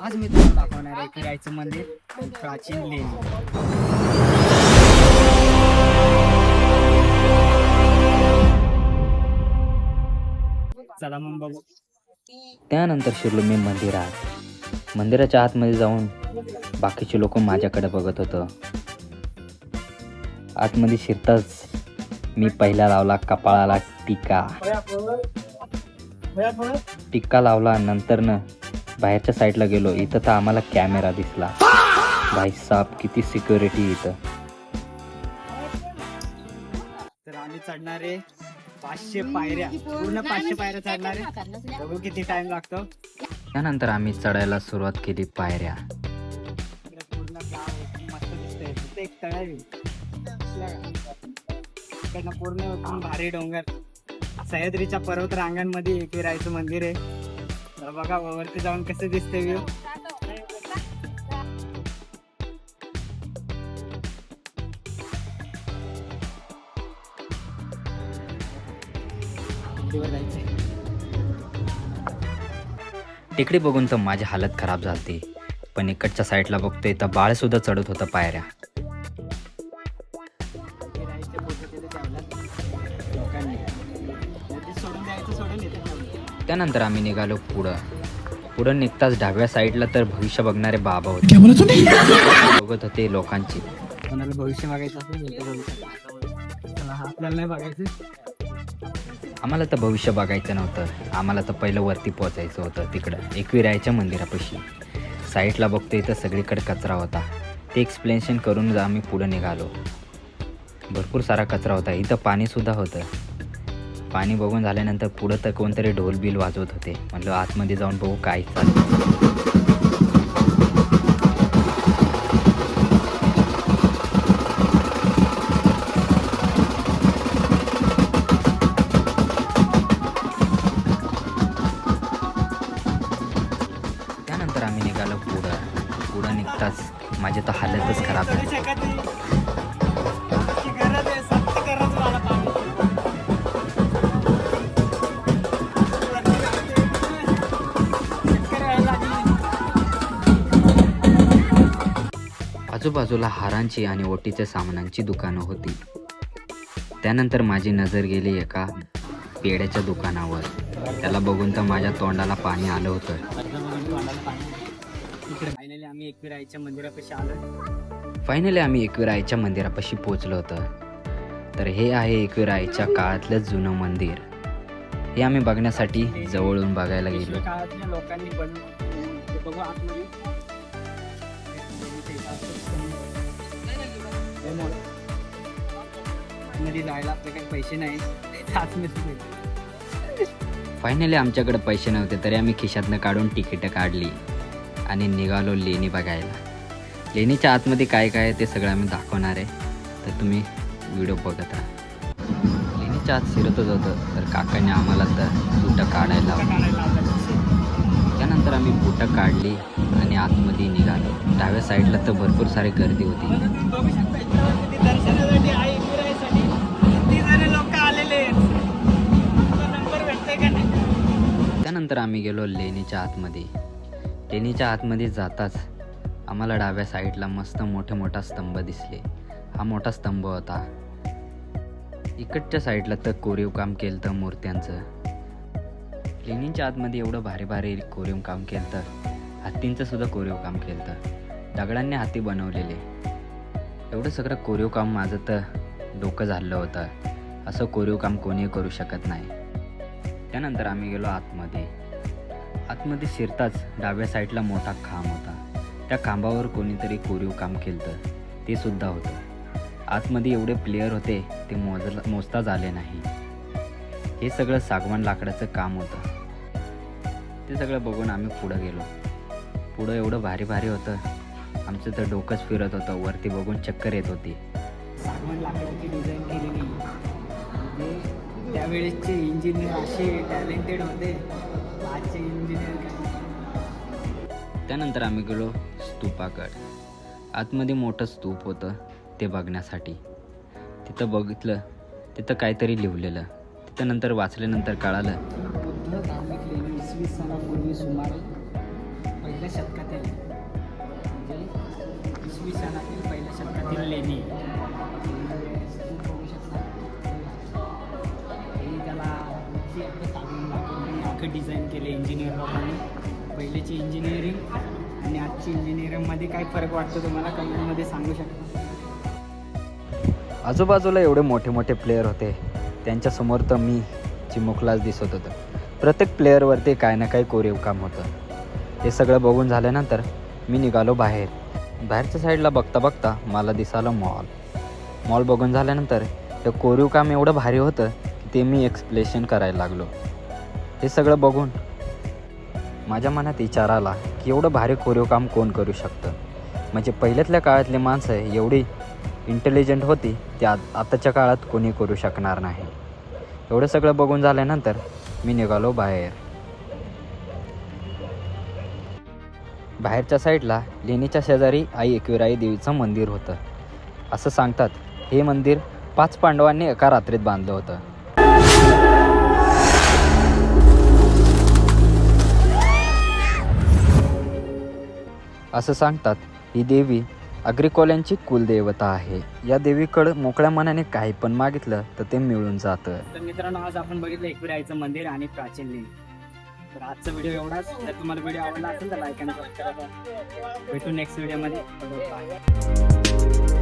आज मी तुम्हाला दाखवणार आहे एकविरायचं मंदिर आणि प्राचीन लेणी. चला मग बघू. त्यानंतर शिरलो मी मंदिरात. मंदिराच्या आतमध्ये जाऊन बाकीचे लोक माझ्याकडे बघत होतं. आतमध्ये शिरताच मी पहिला लावला कपाळाला टिक्का लावला. नंतर बाहेरच्या साईडला गेलो. इथं तर आम्हाला कॅमेरा दिसला. भाई साहब किती सिक्युरिटी इथं. तर आम्ही चढणार आहे 500 पायऱ्या, पूर्ण 500 पायऱ्या चढणार आहे. बघू किती टाइम लागतो. त्यानंतर आम्ही चढायला सुरुवात केली पायऱ्या. इकडे पूर्ण गाव मस्त दिसतंय. तिथे एक तळ आहे. इकडनं पूर्ण एकदम भारी डोंगर. सह्याद्रीच्या पर्वत रांगांमध्ये एकविरायचं मंदिर आहे. तर बघा वरती जाऊन कसं दिसते व्ह्यू. टेकडी बघून तर माझी हालत खराब झाली. पण इकडच्या साईडला बघतोय तर बाळ सुद्धा चढत होतं पायऱ्या. त्यानंतर आम्ही निघालो पुढं निघताच डाव्या साईडला तर भविष्य बघणारे बाबा होते. बघत होते लोकांची. कोणाला भविष्य बघायचं असेल आपल्याला नाही बघायचं. आम्हाला तर भविष्य बघायचं नव्हतं. आम्हाला तर पहिलं वरती पोचायचं होतं. तिकडं एकविरायच्या मंदिरापाशी साईडला बघतोय तर सगळीकडे कचरा होता. ते एक्सप्लेनेशन करून आम्ही पुढं निघालो. भरपूर सारा कचरा होता. इथं पाणीसुद्धा होतं. पाणी बघून झाल्यानंतर पुढं तर कोणतरी ढोल बिल वाजवत होते. म्हटलं आतमध्ये जाऊन बघू काय चालतं. त्यानंतर आम्ही निघालो पुढं निघताच माझी तर हालतच खराब झाली. आजूबाजूला हारांची आणि ओटीच्या सामानांची दुकानं होती. त्यानंतर माझी नजर गेली एका पेड्याच्या दुकानावर. त्याला बघून तर माझ्या तोंडाला पाणी आलं होतं. फायनली आम्ही एकविरायच्या मंदिरापाशी पोचलो होतं. तर हे आहे एकविरायच्या काळातलं जुनं मंदिर. हे आम्ही बघण्यासाठी जवळून बघायला गेलो. फायनली आमच्याकडे पैसे नव्हते तरी आम्ही खिशातनं काढून तिकीट काढली आणि निघालो लेणी बघायला. लेणीच्या आतमध्ये काय काय आहे ते सगळं आम्ही दाखवणार आहे. तर तुम्ही व्हिडिओ बघत राहा. लेणीच्या आत शिरतच होतं तर काकाने आम्हाला तर बुटं काढायला त्यानंतर आम्ही बुटं काढली आणि आतमध्ये निघालो. डाव्या साईडला तर भरपूर सारी गर्दी होती. त्यानंतर आम्ही गेलो लेणीच्या आतमध्ये. लेणीच्या आतमध्ये जाताच आम्हाला डाव्या साईडला मस्त मोठा स्तंभ दिसले. हा मोठा स्तंभ होता. इकडच्या साईडला तर कोरीव काम केलं तर मूर्त्यांचं. लेणीच्या आतमध्ये एवढं भारी भारी कोरीव काम केलं तर हत्तींचं सुद्धा कोरीव काम केलं तर दगडांनी हाती बनवलेले. एवढं सगळं कोरीव काम माझं तर डोकं झालं होतं. असं कोरीव काम कोणी करू शकत नाही. त्यानंतर आम्ही गेलो आतमध्ये शिरताच डाव्या साईडला मोठा खांब होता. त्या खांबावर कोणीतरी कोरीव काम केलं ते सुद्धा होतं. आतमध्ये एवढे प्लेयर होते ते मोजताच आले नाही. हे सगळं सागवान लाकडाचं काम होतं. ते सगळं बघून आम्ही पुढं गेलो. पुढं एवढं भारी भारी होतं आमचं तर डोकंच फिरत होतं. वरती बघून चक्कर येत होती. सागवान लाकडाची डिझाईन केलेली. त्यावेळेसचे इंजिनियर असे टॅलेंटेड होते. आजचे इंजिनियर त्यानंतर आम्ही गेलो स्तूपाकडे. आतमध्ये मोठं स्तूप होतं ते बघण्यासाठी. तिथं बघितलं तिथं काहीतरी लिहिलेलं. तिथं नंतर वाचल्यानंतर कळालं बुद्ध धार्मिक लेणी 20 सणापूर्वी सुमारे पहिल्या शतकातील म्हणजे इसवी सनातील पहिल्या शतकातील लेणी. तुम्ही बघू शकता हे त्याला अख्खं डिझाईन केले इंजिनियर लोकांनी. पहिलेची इंजिनिअरिंग आणि आजची इंजिनिअरिंगमध्ये काय फरक वाटतो तुम्हाला कमेंटमध्ये सांगू शकता. आजूबाजूला एवढे मोठे मोठे प्लेयर होते, त्यांच्यासमोर तर मी चिमुकलाच दिसत होतं. प्रत्येक प्लेअरवरती काय ना काही कोरीव काम होतं. हे सगळं बघून झाल्यानंतर मी निघालो बाहेर. बाहेरच्या साईडला बघता बघता मला दिसालं मॉल बघून झाल्यानंतर ते कोरीव काम एवढं भारी होतं की ते मी एक्सप्लेशन करायला लागलो. हे सगळं बघून माझ्या मनात विचार आला की एवढं भारी कोरीव काम कोण करू शकतं. म्हणजे पहिल्यातल्या काळातली माणसं एवढी इंटेलिजंट होती, ते आताच्या काळात कोणी करू शकणार नाही. एवढं सगळं बघून झाल्यानंतर मी निघालो बाहेर. बाहेरच्या साईडला लेणीच्या शेजारी आई एकविराई देवीचं मंदिर होतं. असं सांगतात हे मंदिर 5 पांडवांनी एका रात्रीत बांधलं होतं. असं सांगतात ही देवी अग्रिकोल्यांची कुलदेवता आहे. या देवीकडं मोकळ्या मनाने काही पण मागितलं तर ते मिळून जातं. तर मित्रांनो, आज आपण बघितलं एकविराईचं मंदिर आणि प्राचीन लेणी. तर आजचा व्हिडिओ एवढाच. जर तुम्हाला व्हिडिओ आवडला असेल तर लाईक आणि सबस्क्राईब करा. भेटू नेक्स्ट व्हिडिओमध्ये. बाय.